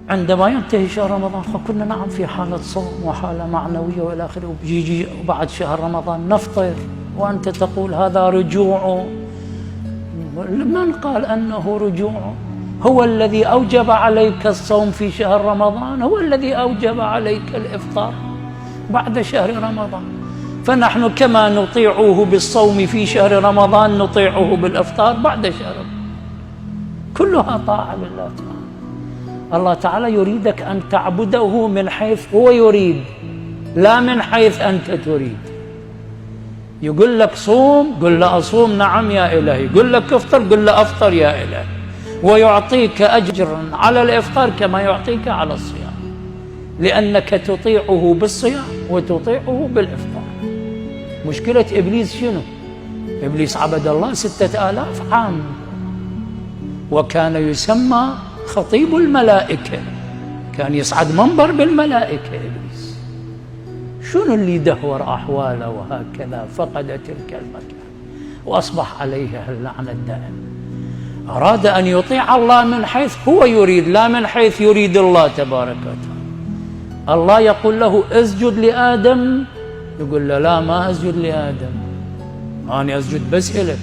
عندما ينتهي شهر رمضان قلنا نعم في حالة صوم وحالة معنوية والى آخره، وبيجي وبعد شهر رمضان نفطر وأنت تقول هذا رجوع. من قال أنه رجوع؟ هو الذي أوجب عليك الصوم في شهر رمضان، هو الذي أوجب عليك الإفطار بعد شهر رمضان. فنحن كما نطيعه بالصوم في شهر رمضان نطيعه بالإفطار بعد شهر رمضان. كلها طاعة لله تعالى. الله تعالى يريدك أن تعبده من حيث هو يريد، لا من حيث أنت تريد. يقول لك صوم، قل له أصوم نعم يا إلهي. يقول لك افطر، قل له أفطر يا إلهي. ويعطيك أجرا على الإفطار كما يعطيك على الصيام، لأنك تطيعه بالصيام وتطيعه بالإفطار. مشكلة إبليس شنو؟ إبليس عبد الله 6000 عام، وكان يسمى خطيب الملائكة، كان يصعد منبر بالملائكة إبليس. شنو اللي دهور أحواله وهكذا فقد تلك المكان وأصبح عليها اللعنة الدائمة. أراد أن يطيع الله من حيث هو يريد، لا من حيث يريد الله تبارك وتعالى. الله يقول له اسجد لآدم، يقول له لا ما أسجد لآدم، أنا أسجد بس إلك.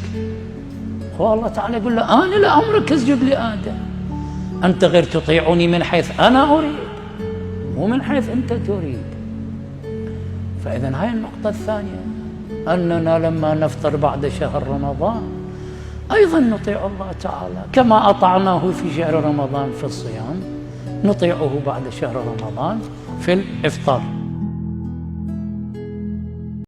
هو الله تعالى يقول له أنا لا أمرك اسجد لآدم، أنت غير تطيعني من حيث أنا أريد مو من حيث أنت تريد. فإذا هاي النقطة الثانية، أننا لما نفطر بعد شهر رمضان أيضا نطيع الله تعالى كما أطعناه في شهر رمضان في الصيام، نطيعه بعد شهر رمضان في الإفطار.